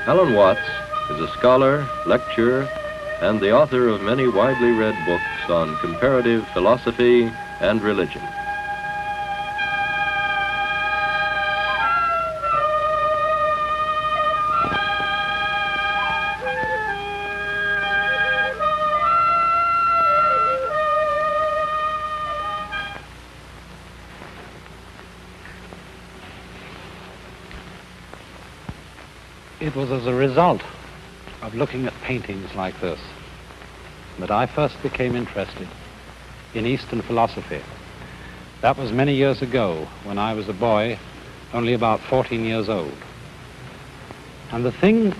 Alan Watts is a scholar, lecturer, and the author of many widely read books on comparative philosophy and religion. It was as a result of looking at paintings like this that I first became interested in Eastern philosophy. That was many years ago when I was a boy, only about 14 years old. And the thing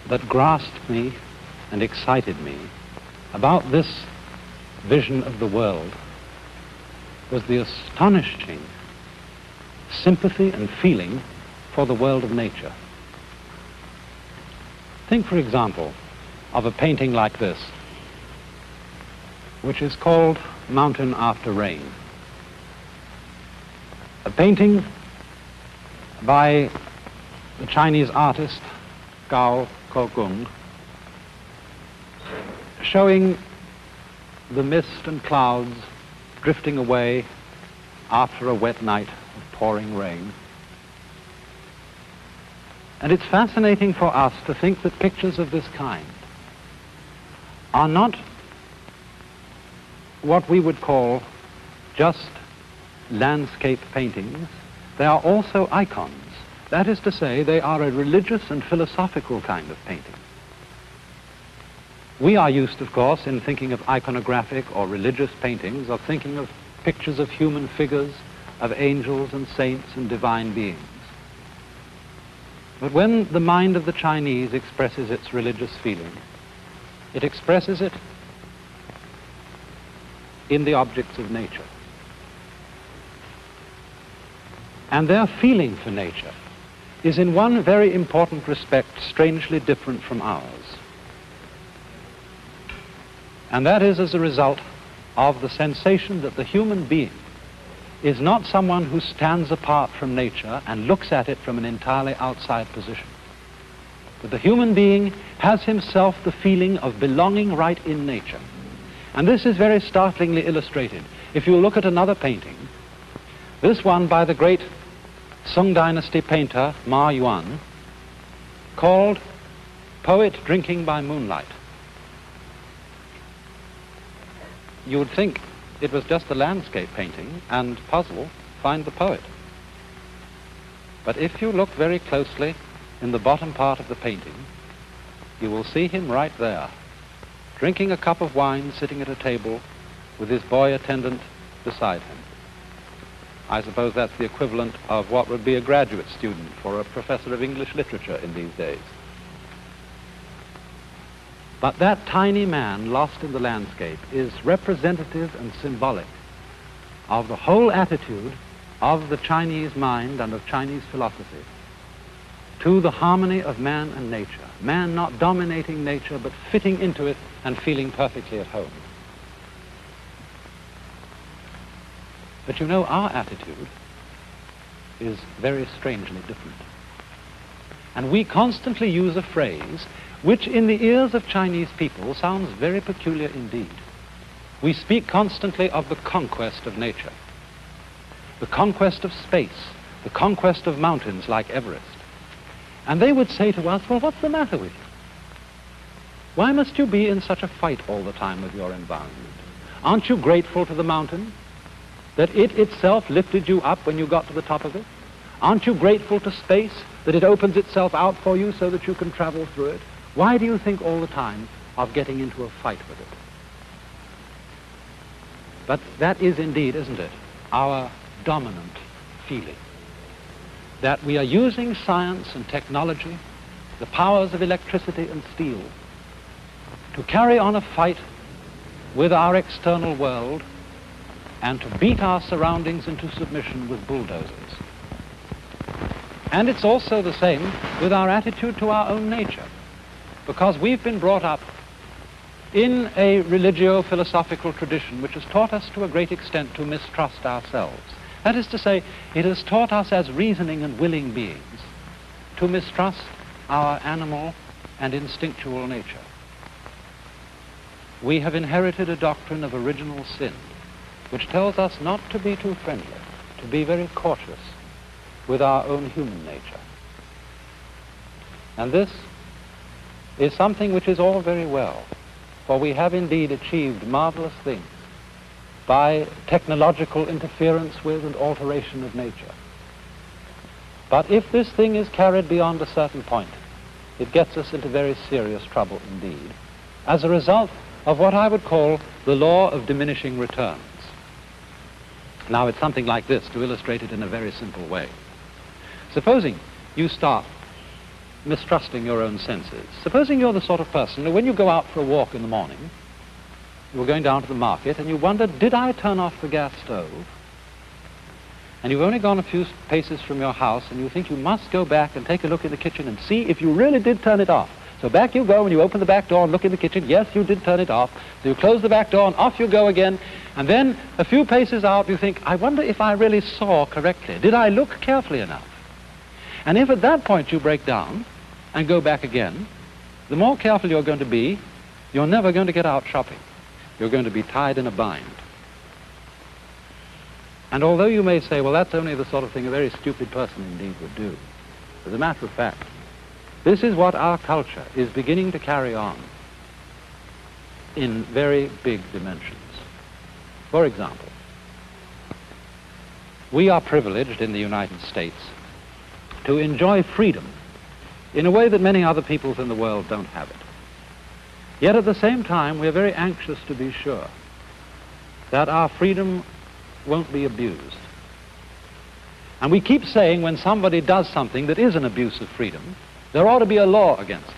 that grasped me and excited me about this vision of the world was the astonishing sympathy and feeling for the world of nature. Think, for example, of a painting like this, which is called Mountain After Rain. A painting by the Chinese artist Gao Kogong, showing the mist and clouds drifting away after a wet night of pouring rain. And it's fascinating for us to think that pictures of this kind are not what we would call just landscape paintings. They are also icons. That is to say, they are a religious and philosophical kind of painting. We are used, of course, in thinking of iconographic or religious paintings, of thinking of pictures of human figures, of angels and saints and divine beings. But when the mind of the Chinese expresses its religious feeling, it expresses it in the objects of nature. And their feeling for nature is in one very important respect strangely different from ours. And that is as a result of the sensation that the human being is not someone who stands apart from nature and looks at it from an entirely outside position. But the human being has himself the feeling of belonging right in nature. And this is very startlingly illustrated. If you look at another painting, this one by the great Sung Dynasty painter Ma Yuan, called Poet Drinking by Moonlight. You would think it was just a landscape painting and puzzle, find the poet. But if you look very closely in the bottom part of the painting, you will see him right there, drinking a cup of wine, sitting at a table with his boy attendant beside him. I suppose that's the equivalent of what would be a graduate student for a professor of English literature in these days. But that tiny man lost in the landscape is representative and symbolic of the whole attitude of the Chinese mind and of Chinese philosophy to the harmony of man and nature. Man not dominating nature, but fitting into it and feeling perfectly at home. But you know, our attitude is very strangely different. And we constantly use a phrase which in the ears of Chinese people sounds very peculiar indeed. We speak constantly of the conquest of nature, the conquest of space, the conquest of mountains like Everest. And they would say to us, well, what's the matter with you? Why must you be in such a fight all the time with your environment? Aren't you grateful to the mountain that it itself lifted you up when you got to the top of it? Aren't you grateful to space that it opens itself out for you so that you can travel through it? Why do you think all the time of getting into a fight with it? But that is indeed, isn't it, our dominant feeling. That we are using science and technology, the powers of electricity and steel, to carry on a fight with our external world and to beat our surroundings into submission with bulldozers. And it's also the same with our attitude to our own nature, because we've been brought up in a religio-philosophical tradition which has taught us to a great extent to mistrust ourselves. That is to say, it has taught us as reasoning and willing beings to mistrust our animal and instinctual nature. We have inherited a doctrine of original sin, which tells us not to be too friendly, to be very cautious with our own human nature. And this is something which is all very well, for we have indeed achieved marvelous things by technological interference with and alteration of nature. But if this thing is carried beyond a certain point, it gets us into very serious trouble indeed, as a result of what I would call the law of diminishing returns. Now, it's something like this, to illustrate it in a very simple way. Supposing you start mistrusting your own senses. Supposing you're the sort of person who, when you go out for a walk in the morning, you were going down to the market and you wonder, did I turn off the gas stove? And you've only gone a few paces from your house and you think you must go back and take a look in the kitchen and see if you really did turn it off. So back you go and you open the back door and look in the kitchen. Yes, you did turn it off. So you close the back door and off you go again. And then a few paces out you think, I wonder if I really saw correctly. Did I look carefully enough? And if at that point you break down and go back again, the more careful you're going to be, you're never going to get out shopping. You're going to be tied in a bind. And although you may say, well, that's only the sort of thing a very stupid person indeed would do, as a matter of fact, this is what our culture is beginning to carry on in very big dimensions. For example, we are privileged in the United States to enjoy freedom in a way that many other peoples in the world don't have it. Yet at the same time, we're very anxious to be sure that our freedom won't be abused. And we keep saying when somebody does something that is an abuse of freedom, there ought to be a law against it.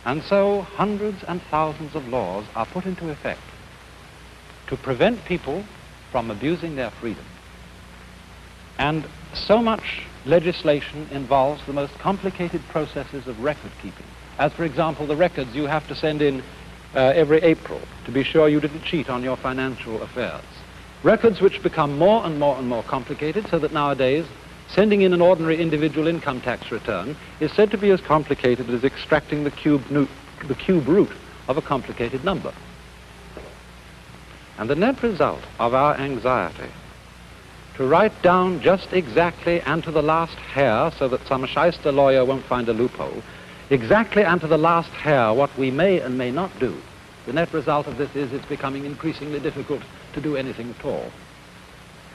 And so hundreds and thousands of laws are put into effect to prevent people from abusing their freedom. And so much legislation involves the most complicated processes of record keeping. As, for example, the records you have to send in every April to be sure you didn't cheat on your financial affairs. Records which become more and more and more complicated, so that nowadays sending in an ordinary individual income tax return is said to be as complicated as extracting the cube root of a complicated number. And the net result of our anxiety to write down just exactly and to the last hair, so that some shyster lawyer won't find a loophole, exactly and to the last hair what we may and may not do, the net result of this is it's becoming increasingly difficult to do anything at all.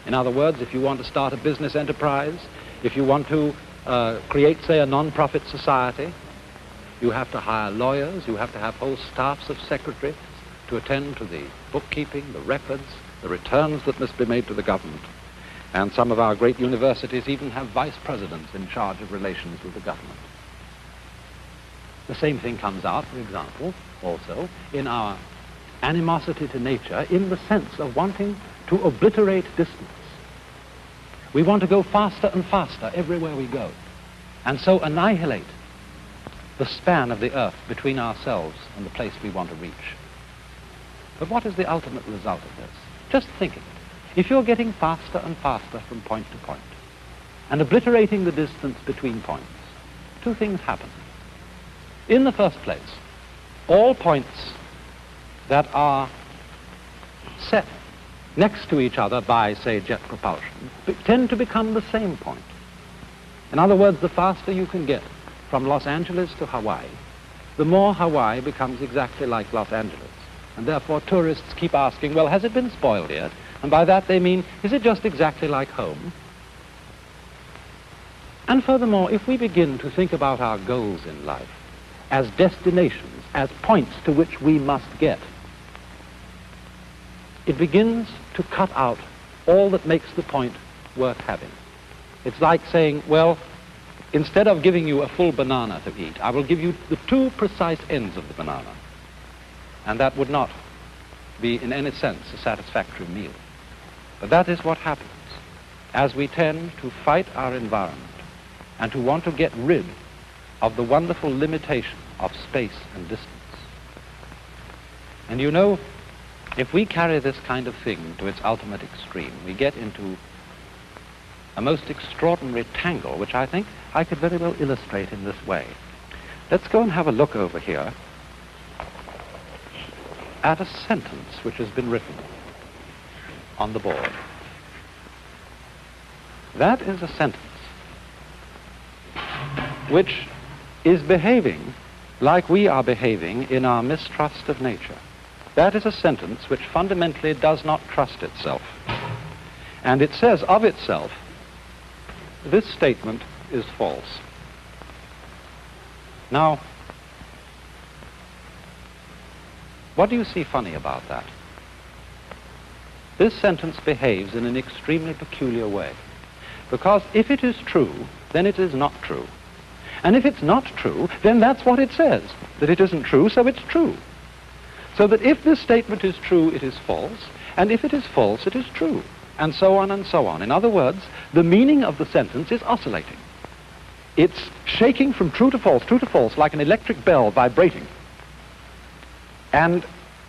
In other words, if you want to start a business enterprise, if you want to create, say, a non-profit society, you have to hire lawyers, you have to have whole staffs of secretaries to attend to the bookkeeping, the records, the returns that must be made to the government. And some of our great universities even have vice presidents in charge of relations with the government. The same thing comes out, for example, also in our animosity to nature in the sense of wanting to obliterate distance. We want to go faster and faster everywhere we go, and so annihilate the span of the earth between ourselves and the place we want to reach. But what is the ultimate result of this? Just think of it. If you're getting faster and faster from point to point, and obliterating the distance between points, two things happen. In the first place, all points that are set next to each other by, say, jet propulsion, tend to become the same point. In other words, the faster you can get from Los Angeles to Hawaii, the more Hawaii becomes exactly like Los Angeles. And therefore tourists keep asking, well, has it been spoiled yet? And by that they mean, is it just exactly like home? And furthermore, if we begin to think about our goals in life as destinations, as points to which we must get, it begins to cut out all that makes the point worth having. It's like saying, well, instead of giving you a full banana to eat, I will give you the two precise ends of the banana. And that would not be in any sense a satisfactory meal. But that is what happens as we tend to fight our environment and to want to get rid of the wonderful limitation of space and distance. And you know, if we carry this kind of thing to its ultimate extreme, we get into a most extraordinary tangle, which I think I could very well illustrate in this way. Let's go and have a look over here at a sentence which has been written on the board. That is a sentence which is behaving like we are behaving in our mistrust of nature. That is a sentence which fundamentally does not trust itself. And it says of itself, this statement is false. Now, what do you see funny about that? This sentence behaves in an extremely peculiar way. Because if it is true, then it is not true. And if it's not true, then that's what it says, that it isn't true, so it's true. So that if this statement is true, it is false, and if it is false, it is true, and so on and so on. In other words, the meaning of the sentence is oscillating. It's shaking from true to false, like an electric bell vibrating. And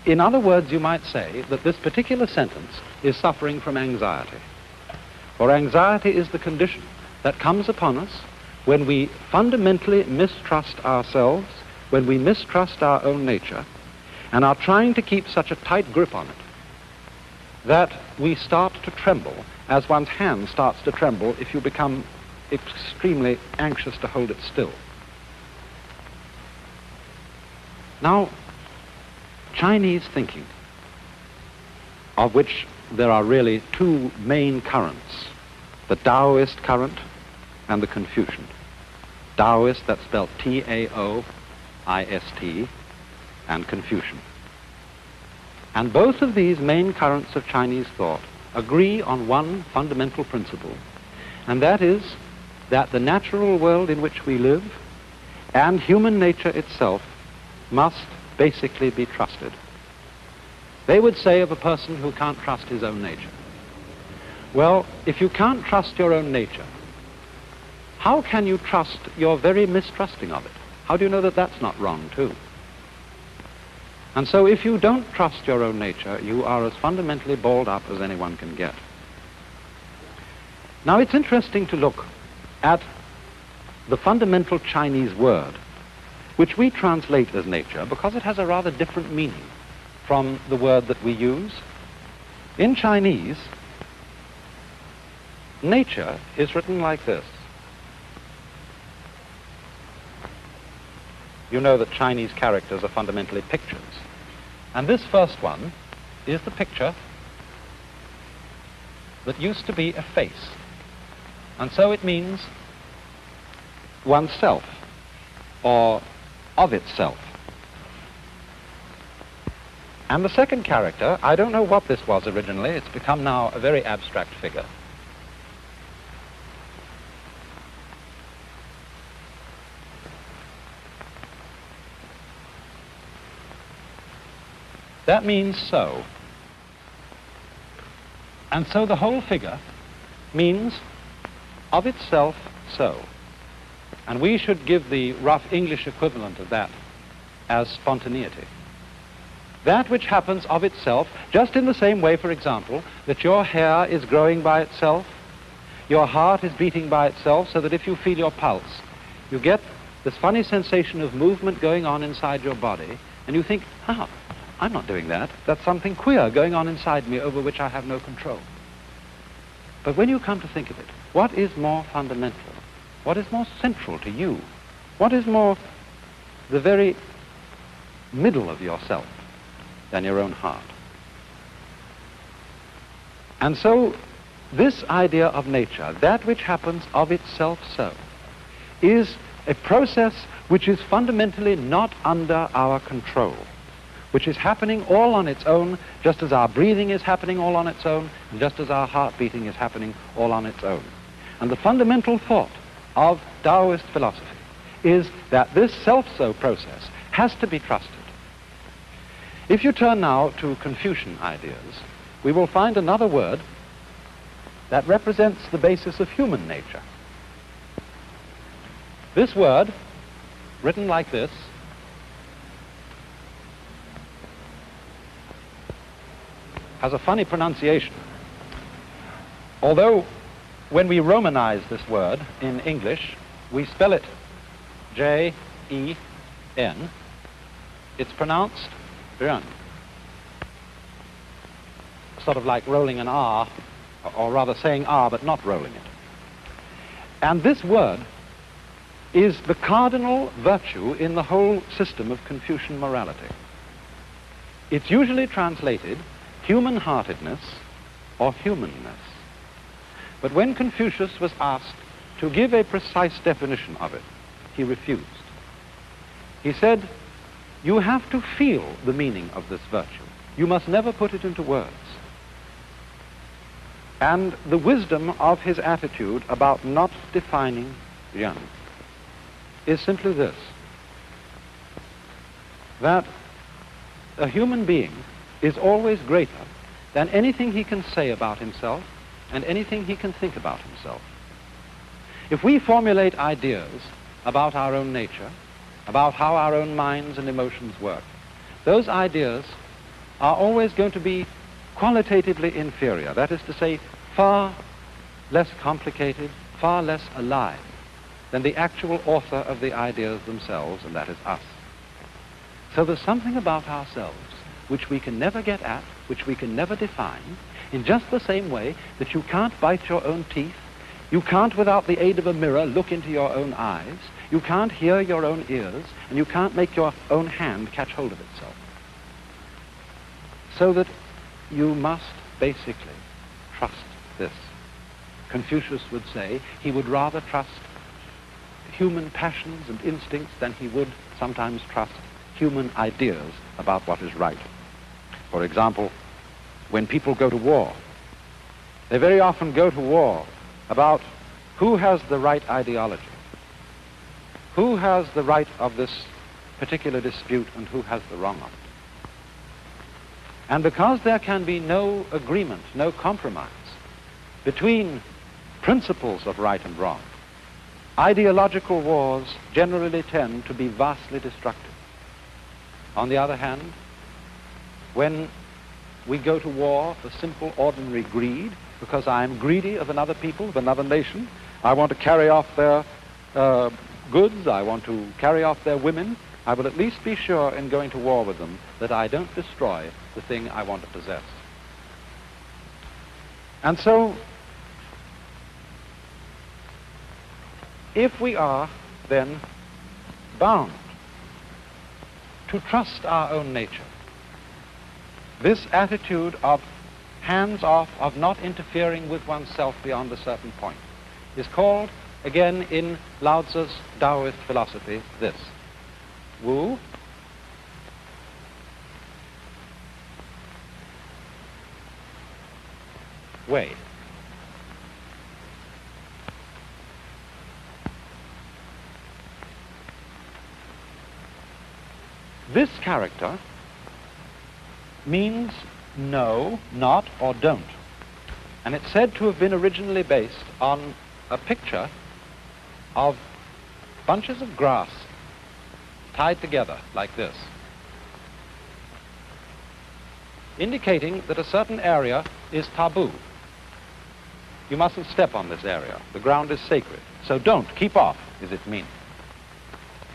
in other words, you might say that this particular sentence is suffering from anxiety. For anxiety is the condition that comes upon us when we fundamentally mistrust ourselves, when we mistrust our own nature, and are trying to keep such a tight grip on it that we start to tremble, as one's hand starts to tremble if you become extremely anxious to hold it still. Now, Chinese thinking, of which there are really two main currents, the Taoist current and the Confucian. Taoist, that's spelled T-A-O-I-S-T, and Confucian. And both of these main currents of Chinese thought agree on one fundamental principle, and that is that the natural world in which we live and human nature itself must basically be trusted. They would say of a person who can't trust his own nature, well, if you can't trust your own nature, how can you trust your very mistrusting of it? How do you know that that's not wrong too? And so if you don't trust your own nature, you are as fundamentally balled up as anyone can get. Now it's interesting to look at the fundamental Chinese word, which we translate as nature, because it has a rather different meaning from the word that we use. In Chinese, nature is written like this. You know that Chinese characters are fundamentally pictures. And this first one is the picture that used to be a face. And so it means oneself, or of itself. And the second character, I don't know what this was originally, it's become now a very abstract figure. That means so. And so the whole figure means of itself so. And we should give the rough English equivalent of that as spontaneity. That which happens of itself, just in the same way, for example, that your hair is growing by itself, your heart is beating by itself, so that if you feel your pulse, you get this funny sensation of movement going on inside your body, and you think, I'm not doing that. That's something queer going on inside me over which I have no control. But when you come to think of it, what is more fundamental? What is more central to you? What is more the very middle of yourself than your own heart? And so this idea of nature, that which happens of itself so, is a process which is fundamentally not under our control, which is happening all on its own, just as our breathing is happening all on its own, and just as our heart beating is happening all on its own. And the fundamental thought of Taoist philosophy is that this self-so process has to be trusted. If you turn now to Confucian ideas, we will find another word that represents the basis of human nature. This word, written like this, has a funny pronunciation. Although when we Romanize this word in English, we spell it J-E-N. It's pronounced Ren. Sort of like rolling an R, or rather saying R but not rolling it. And this word is the cardinal virtue in the whole system of Confucian morality. It's usually translated human-heartedness or humanness. But when Confucius was asked to give a precise definition of it, he refused. He said, you have to feel the meaning of this virtue. You must never put it into words. And the wisdom of his attitude about not defining Ren is simply this, that a human being is always greater than anything he can say about himself and anything he can think about himself. If we formulate ideas about our own nature, about how our own minds and emotions work, those ideas are always going to be qualitatively inferior, that is to say, far less complicated, far less alive than the actual author of the ideas themselves, and that is us. So there's something about ourselves which we can never get at, which we can never define, in just the same way that you can't bite your own teeth, you can't, without the aid of a mirror, look into your own eyes, you can't hear your own ears, and you can't make your own hand catch hold of itself. So that you must basically trust this. Confucius would say he would rather trust human passions and instincts than he would sometimes trust human ideas about what is right. For example, when people go to war, they very often go to war about who has the right ideology, who has the right of this particular dispute and who has the wrong of it. And because there can be no agreement, no compromise between principles of right and wrong, ideological wars generally tend to be vastly destructive. On the other hand, when we go to war for simple, ordinary greed, because I am greedy of another people, of another nation, I want to carry off their goods, I want to carry off their women, I will at least be sure in going to war with them that I don't destroy the thing I want to possess. And so, if we are then bound to trust our own nature, this attitude of hands off, of not interfering with oneself beyond a certain point, is called, again in Lao Tzu's Taoist philosophy, this: Wu, Wei. This character means no, not, or don't. And it's said to have been originally based on a picture of bunches of grass tied together like this, indicating that a certain area is taboo. You mustn't step on this area. The ground is sacred. So don't, keep off, is its meaning.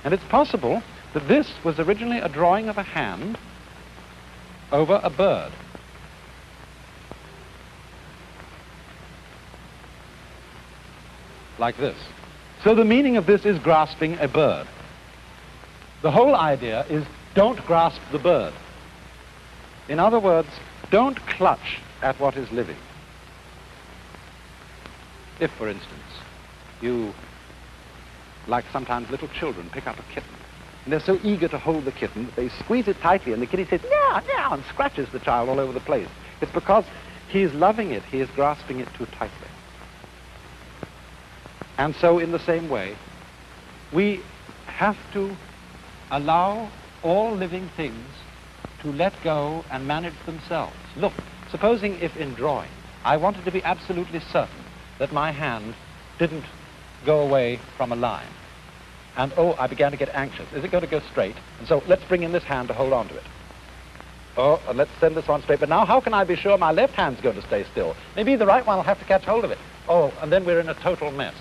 And it's possible that this was originally a drawing of a hand over a bird. Like this. So the meaning of this is grasping a bird. The whole idea is don't grasp the bird. In other words, don't clutch at what is living. If, for instance, you, like sometimes little children, pick up a kitten, and they're so eager to hold the kitten that they squeeze it tightly, and the kitty says, meow, meow, and scratches the child all over the place. It's because he is loving it, he is grasping it too tightly. And so in the same way, we have to allow all living things to let go and manage themselves. Look, supposing if in drawing I wanted to be absolutely certain that my hand didn't go away from a line, and I began to get anxious. Is it going to go straight? And so let's bring in this hand to hold on to it. And let's send this one straight. But now how can I be sure my left hand's going to stay still? Maybe the right one will have to catch hold of it. Oh, and then we're in a total mess.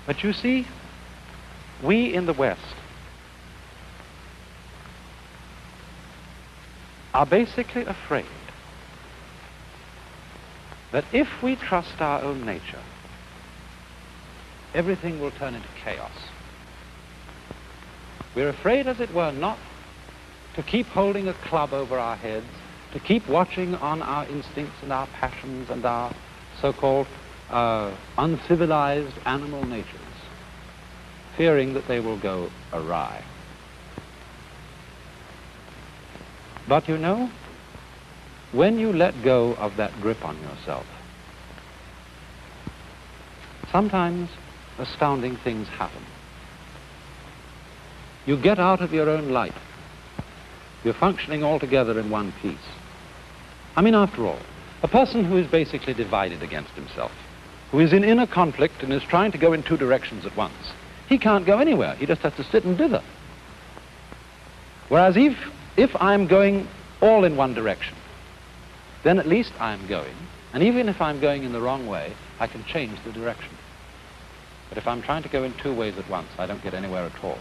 But you see, we in the West are basically afraid that if we trust our own nature, everything will turn into chaos. We're afraid, as it were, not to keep holding a club over our heads, to keep watching on our instincts and our passions and our so-called uncivilized animal natures, fearing that they will go awry. But you know, when you let go of that grip on yourself, sometimes astounding things happen. You get out of your own light. You're functioning all together in one piece. I mean, after all, a person who is basically divided against himself, who is in inner conflict and is trying to go in two directions at once, he can't go anywhere. He just has to sit and dither. Whereas if I'm going all in one direction, then at least I'm going. And even if I'm going in the wrong way, I can change the direction. But if I'm trying to go in two ways at once, I don't get anywhere at all.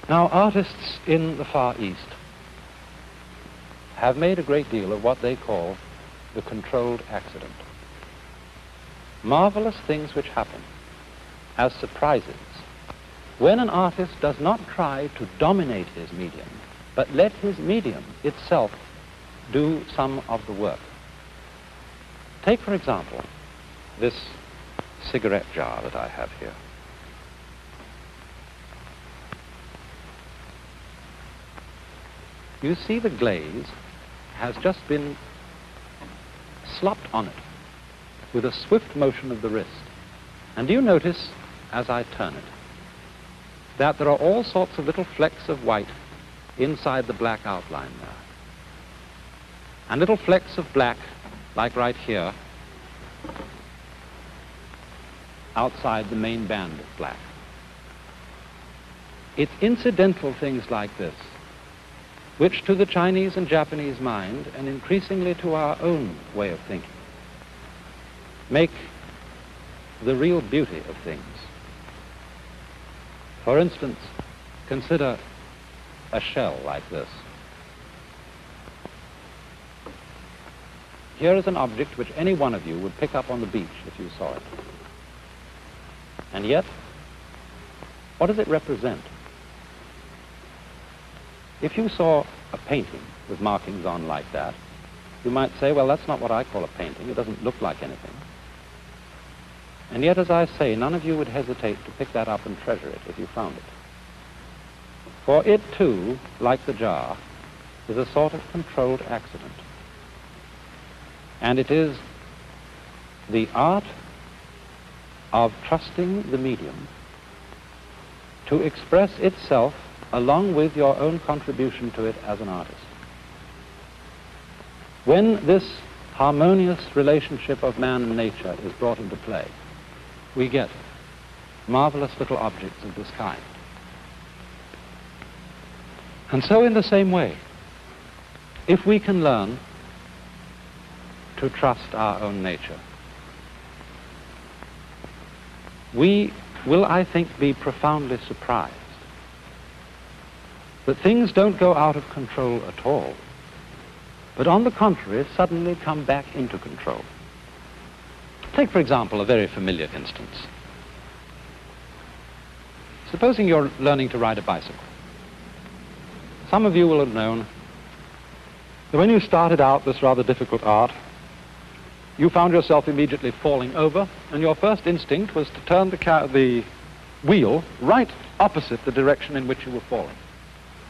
Now, artists in the Far East have made a great deal of what they call the controlled accident. Marvelous things which happen as surprises when an artist does not try to dominate his medium, but let his medium itself do some of the work. Take, for example, this cigarette jar that I have here. You see the glaze has just been slopped on it with a swift motion of the wrist. And do you notice, as I turn it, that there are all sorts of little flecks of white inside the black outline there. And little flecks of black, like right here, outside the main band of black. It's incidental things like this which to the Chinese and Japanese mind, and increasingly to our own way of thinking, make the real beauty of things. For instance, consider a shell like this. Here is an object which any one of you would pick up on the beach if you saw it. And yet, what does it represent? If you saw a painting with markings on like that, you might say, well, that's not what I call a painting. It doesn't look like anything. And yet, as I say, none of you would hesitate to pick that up and treasure it if you found it. For it, too, like the jar, is a sort of controlled accident. And it is the art of trusting the medium to express itself along with your own contribution to it as an artist. When this harmonious relationship of man and nature is brought into play, we get marvelous little objects of this kind. And so in the same way, if we can learn to trust our own nature, we will, I think, be profoundly surprised that things don't go out of control at all, but on the contrary, suddenly come back into control. Take, for example, a very familiar instance. Supposing you're learning to ride a bicycle. Some of you will have known that when you started out this rather difficult art, you found yourself immediately falling over, and your first instinct was to turn the wheel right opposite the direction in which you were falling.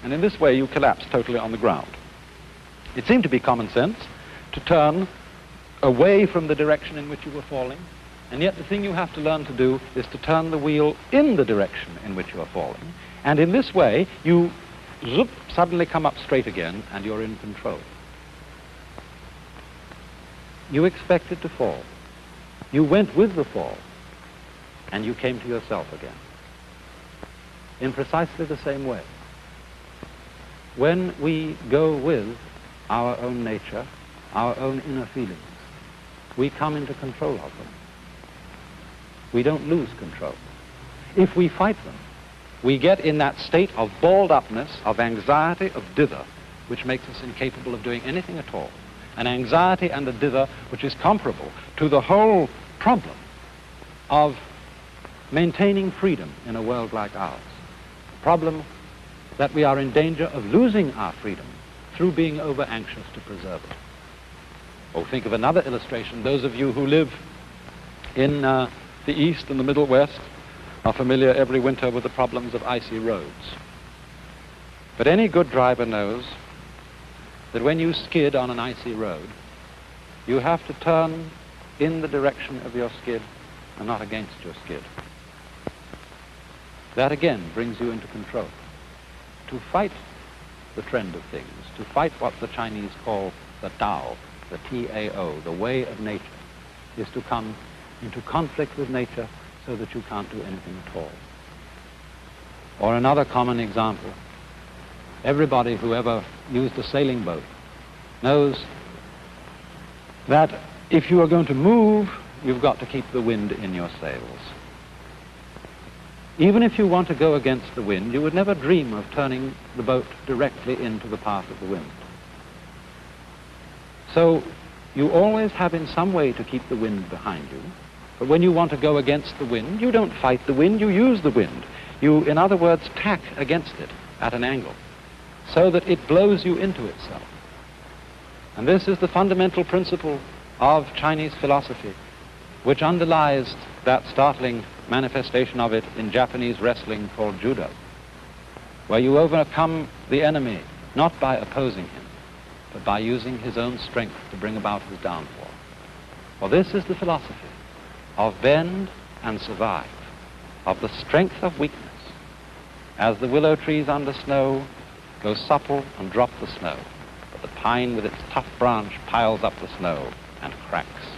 And in this way, you collapsed totally on the ground. It seemed to be common sense to turn away from the direction in which you were falling, and yet the thing you have to learn to do is to turn the wheel in the direction in which you are falling. And in this way, you suddenly come up straight again, and you're in control. You expected to fall. You went with the fall, and you came to yourself again. In precisely the same way. when we go with our own nature, our own inner feelings, we come into control of them. We don't lose control. If we fight them, we get in that state of balled upness, of anxiety, of dither, which makes us incapable of doing anything at all. An anxiety and a dither which is comparable to the whole problem of maintaining freedom in a world like ours. Problem that we are in danger of losing our freedom through being over-anxious to preserve it. Or think of another illustration. Those of you who live in the East and the Middle West are familiar every winter with the problems of icy roads. But any good driver knows that when you skid on an icy road, you have to turn in the direction of your skid and not against your skid. That again brings you into control. To fight the trend of things, to fight what the Chinese call the Tao, the T-A-O, the way of nature, is to come into conflict with nature so that you can't do anything at all. Or another common example, everybody who ever used a sailing boat knows that if you are going to move, you've got to keep the wind in your sails. Even if you want to go against the wind, you would never dream of turning the boat directly into the path of the wind. So you always have in some way to keep the wind behind you. But when you want to go against the wind, you don't fight the wind, you use the wind. You, in other words, tack against it at an angle so that it blows you into itself. And this is the fundamental principle of Chinese philosophy, which underlies that startling manifestation of it in Japanese wrestling called judo, where you overcome the enemy not by opposing him, but by using his own strength to bring about his downfall. For this is the philosophy of bend and survive, of the strength of weakness, as the willow trees under snow go supple and drop the snow, but the pine with its tough branch piles up the snow and cracks.